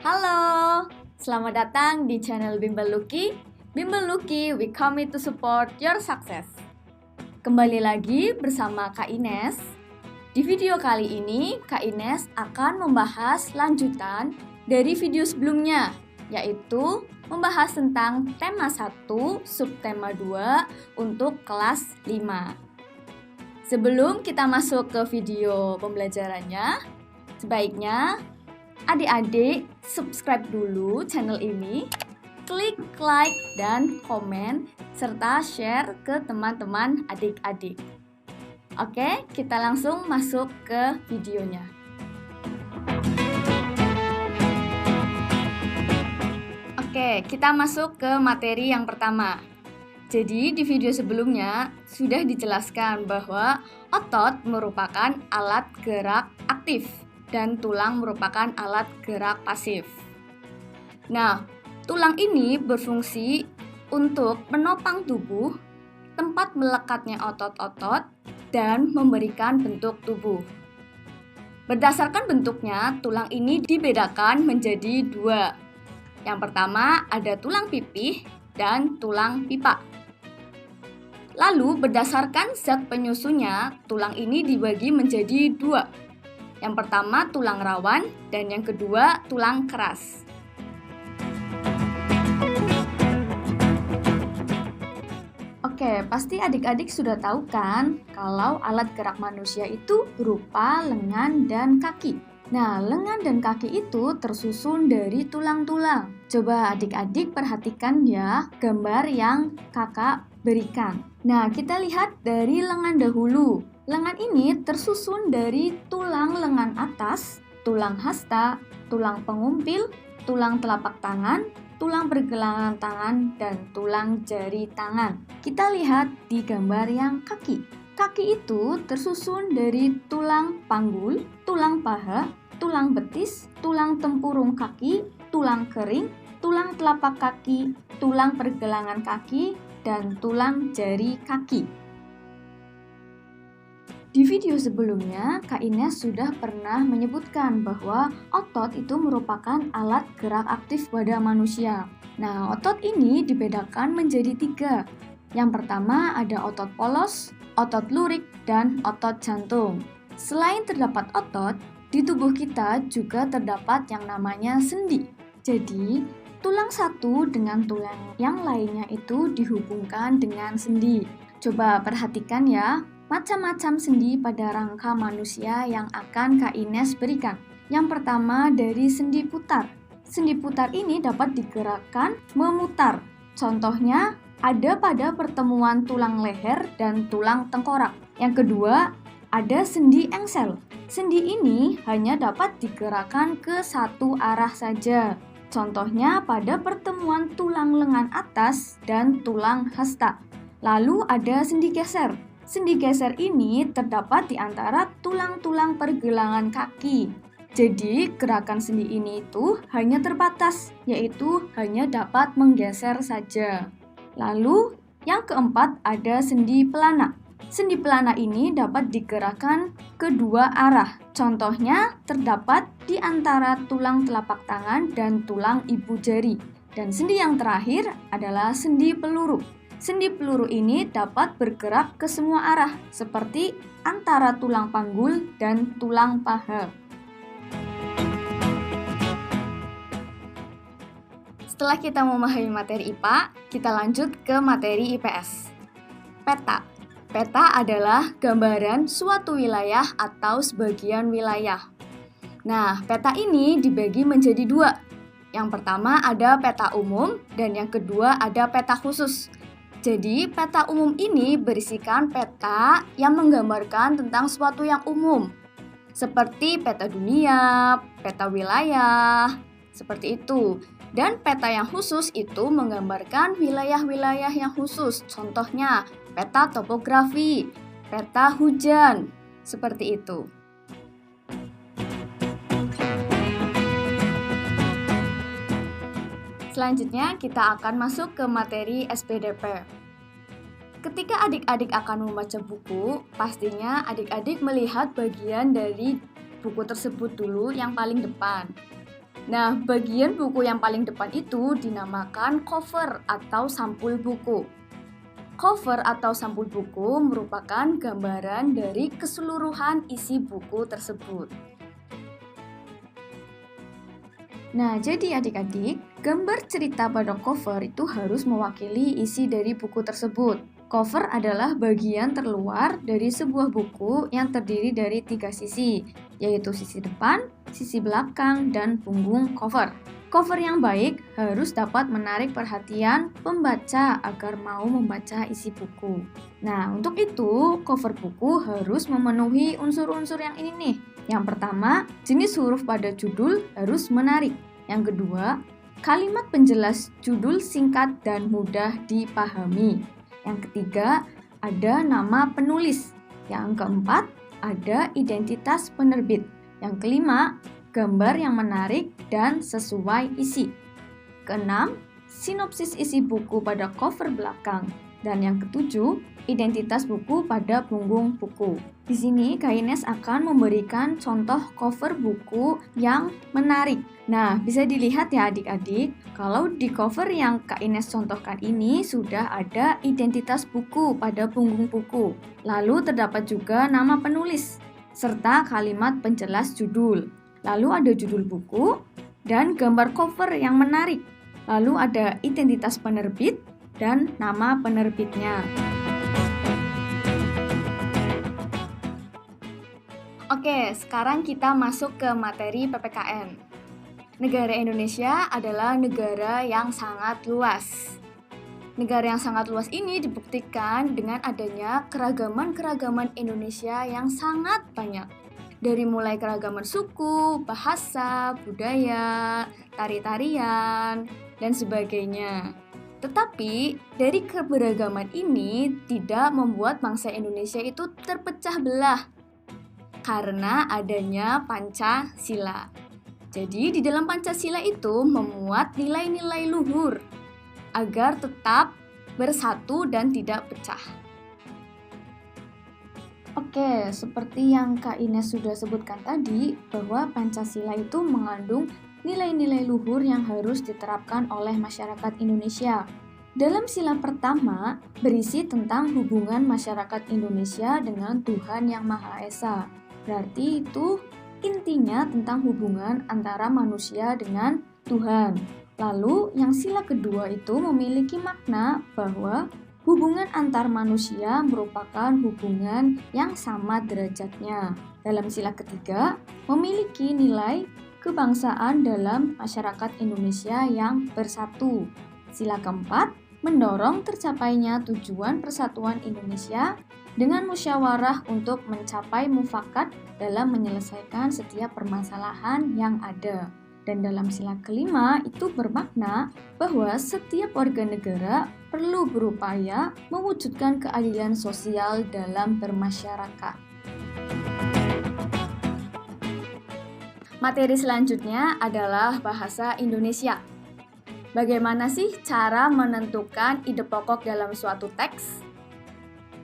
Halo, selamat datang di channel Bimbel Lucky. Bimbel Lucky, we commit to support your success. Kembali lagi bersama Kak Ines. Di video kali ini, Kak Ines akan membahas lanjutan dari video sebelumnya, yaitu membahas tentang tema 1, subtema 2 untuk kelas 5. Sebelum kita masuk ke video pembelajarannya, sebaiknya adik-adik subscribe dulu channel ini, klik like dan komen, serta share ke teman-teman adik-adik. Oke, kita langsung masuk ke videonya. Oke, kita masuk ke materi yang pertama. Jadi di video sebelumnya sudah dijelaskan bahwa otot merupakan alat gerak aktif dan tulang merupakan alat gerak pasif. Nah, tulang ini berfungsi untuk menopang tubuh, tempat melekatnya otot-otot, dan memberikan bentuk tubuh. Berdasarkan bentuknya, tulang ini dibedakan menjadi 2. Yang pertama ada tulang pipih dan tulang pipa. Lalu berdasarkan zat penyusunnya, tulang ini dibagi menjadi 2. Yang pertama tulang rawan dan yang kedua tulang keras. Oke, pasti adik-adik sudah tahu kan kalau alat gerak manusia itu berupa lengan dan kaki. Nah, lengan dan kaki itu tersusun dari tulang-tulang. Coba adik-adik perhatikan ya gambar yang kakak berikan. Nah, kita lihat dari lengan dahulu. Lengan ini tersusun dari tulang lengan atas, tulang hasta, tulang pengumpil, tulang telapak tangan, tulang pergelangan tangan, dan tulang jari tangan. Kita lihat di gambar yang kaki. Kaki itu tersusun dari tulang panggul, tulang paha, tulang betis, tulang tempurung kaki, tulang kering, tulang telapak kaki, tulang pergelangan kaki, dan tulang jari kaki. Di video sebelumnya, Kak Ines sudah pernah menyebutkan bahwa otot itu merupakan alat gerak aktif pada manusia. Nah, otot ini dibedakan menjadi 3. Yang pertama ada otot polos, otot lurik, dan otot jantung. Selain terdapat otot, di tubuh kita juga terdapat yang namanya sendi. Jadi, tulang satu dengan tulang yang lainnya itu dihubungkan dengan sendi. Coba perhatikan ya, macam-macam sendi pada rangka manusia yang akan Kak Ines berikan. Yang pertama dari sendi putar. Sendi putar ini dapat digerakkan memutar. Contohnya ada pada pertemuan tulang leher dan tulang tengkorak. Yang kedua ada sendi engsel. Sendi ini hanya dapat digerakkan ke satu arah saja. Contohnya pada pertemuan tulang lengan atas dan tulang hasta. Lalu ada sendi geser. Sendi geser ini terdapat di antara tulang-tulang pergelangan kaki. Jadi, gerakan sendi ini itu hanya terbatas, yaitu hanya dapat menggeser saja. Lalu, yang keempat ada sendi pelana. Sendi pelana ini dapat digerakkan kedua arah. Contohnya terdapat di antara tulang telapak tangan dan tulang ibu jari. Dan sendi yang terakhir adalah sendi peluru. Sendi peluru ini dapat bergerak ke semua arah, seperti antara tulang panggul dan tulang paha. Setelah kita memahami materi IPA, kita lanjut ke materi IPS. Peta. Peta adalah gambaran suatu wilayah atau sebagian wilayah. Nah, peta ini dibagi menjadi 2. Yang pertama ada peta umum dan yang kedua ada peta khusus. Jadi, peta umum ini berisikan peta yang menggambarkan tentang suatu yang umum, seperti peta dunia, peta wilayah, seperti itu. Dan peta yang khusus itu menggambarkan wilayah-wilayah yang khusus, contohnya peta topografi, peta hujan, seperti itu. Selanjutnya kita akan masuk ke materi SPDP. Ketika adik-adik akan membaca buku, pastinya adik-adik melihat bagian dari buku tersebut dulu yang paling depan. Nah, bagian buku yang paling depan itu dinamakan cover atau sampul buku. Cover atau sampul buku merupakan gambaran dari keseluruhan isi buku tersebut. Nah, jadi adik-adik, gambar cerita pada cover itu harus mewakili isi dari buku tersebut. Cover adalah bagian terluar dari sebuah buku yang terdiri dari 3 sisi, yaitu sisi depan, sisi belakang, dan punggung cover. Cover yang baik harus dapat menarik perhatian pembaca agar mau membaca isi buku. Nah, untuk itu, cover buku harus memenuhi unsur-unsur yang ini nih. Yang pertama, jenis huruf pada judul harus menarik. Yang kedua, kalimat penjelas judul singkat dan mudah dipahami. Yang ketiga, ada nama penulis. Yang keempat, ada identitas penerbit. Yang kelima, gambar yang menarik dan sesuai isi. Keenam, sinopsis isi buku pada cover belakang. Dan yang ketujuh, identitas buku pada punggung buku. Di sini Kak Ines akan memberikan contoh cover buku yang menarik. Nah, bisa dilihat ya adik-adik, kalau di cover yang Kak Ines contohkan ini sudah ada identitas buku pada punggung buku. Lalu terdapat juga nama penulis, serta kalimat penjelas judul. Lalu ada judul buku dan gambar cover yang menarik. Lalu ada identitas penerbit dan nama penerbitnya. Oke, sekarang kita masuk ke materi PPKN. Negara Indonesia adalah negara yang sangat luas. Negara yang sangat luas ini dibuktikan dengan adanya keragaman-keragaman Indonesia yang sangat banyak. Dari mulai keragaman suku, bahasa, budaya, tari-tarian, dan sebagainya. Tetapi dari keberagaman ini tidak membuat bangsa Indonesia itu terpecah belah karena adanya Pancasila. Jadi di dalam Pancasila itu memuat nilai-nilai luhur agar tetap bersatu dan tidak pecah. Oke, seperti yang Kak Ines sudah sebutkan tadi, bahwa Pancasila itu mengandung nilai-nilai luhur yang harus diterapkan oleh masyarakat Indonesia. Dalam sila pertama, berisi tentang hubungan masyarakat Indonesia dengan Tuhan Yang Maha Esa. Berarti itu intinya tentang hubungan antara manusia dengan Tuhan. Lalu, yang sila kedua itu memiliki makna bahwa hubungan antar manusia merupakan hubungan yang sama derajatnya. Dalam sila ketiga, memiliki nilai kebangsaan dalam masyarakat Indonesia yang bersatu. Sila keempat, mendorong tercapainya tujuan persatuan Indonesia dengan musyawarah untuk mencapai mufakat dalam menyelesaikan setiap permasalahan yang ada. Dan dalam sila kelima itu bermakna bahwa setiap warga negara perlu berupaya mewujudkan keadilan sosial dalam bermasyarakat. Materi selanjutnya adalah bahasa Indonesia. Bagaimana sih cara menentukan ide pokok dalam suatu teks?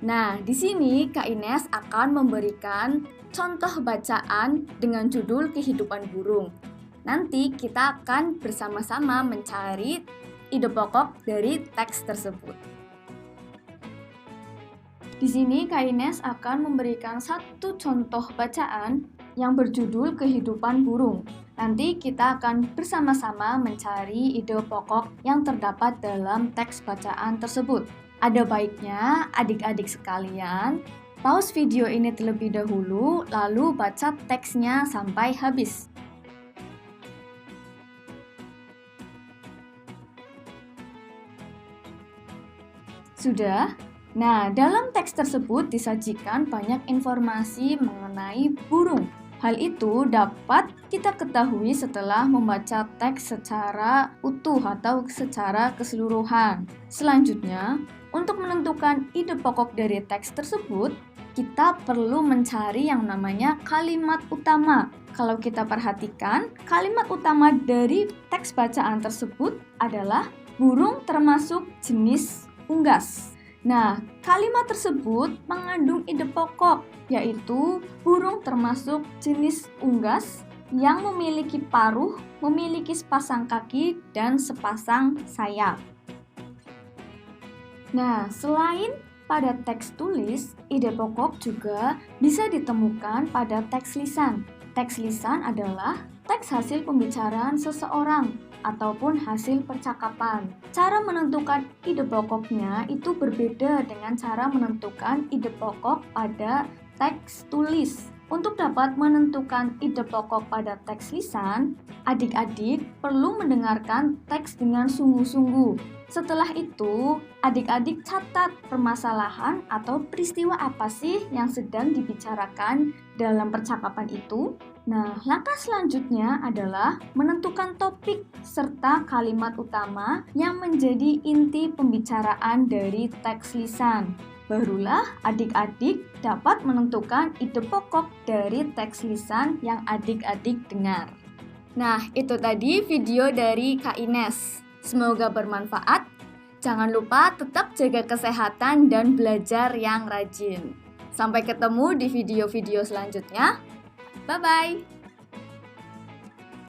Nah, di sini Kak Ines akan memberikan contoh bacaan dengan judul Kehidupan Burung. Nanti kita akan bersama-sama mencari ide pokok dari teks tersebut. Di sini Kak Ines akan memberikan satu contoh bacaan yang berjudul Kehidupan Burung. Nanti kita akan bersama-sama mencari ide pokok yang terdapat dalam teks bacaan tersebut. Ada baiknya adik-adik sekalian pause video ini terlebih dahulu, lalu baca teksnya sampai habis. Sudah? Nah, dalam teks tersebut disajikan banyak informasi mengenai burung. Hal itu dapat kita ketahui setelah membaca teks secara utuh atau secara keseluruhan. Selanjutnya, untuk menentukan ide pokok dari teks tersebut, kita perlu mencari yang namanya kalimat utama. Kalau kita perhatikan, kalimat utama dari teks bacaan tersebut adalah burung termasuk jenis unggas. Nah, kalimat tersebut mengandung ide pokok, yaitu burung termasuk jenis unggas yang memiliki paruh, memiliki sepasang kaki, dan sepasang sayap. Nah, selain pada teks tulis, ide pokok juga bisa ditemukan pada teks lisan. Teks lisan adalah teks hasil pembicaraan seseorang ataupun hasil percakapan. Cara menentukan ide pokoknya itu berbeda dengan cara menentukan ide pokok pada teks tulis. Untuk dapat menentukan ide pokok pada teks lisan, adik-adik perlu mendengarkan teks dengan sungguh-sungguh. Setelah itu, adik-adik catat permasalahan atau peristiwa apa sih yang sedang dibicarakan dalam percakapan itu. Nah, langkah selanjutnya adalah menentukan topik serta kalimat utama yang menjadi inti pembicaraan dari teks lisan. Barulah adik-adik dapat menentukan ide pokok dari teks lisan yang adik-adik dengar. Nah, itu tadi video dari Kak Ines. Semoga bermanfaat. Jangan lupa tetap jaga kesehatan dan belajar yang rajin. Sampai ketemu di video-video selanjutnya. Bye-bye.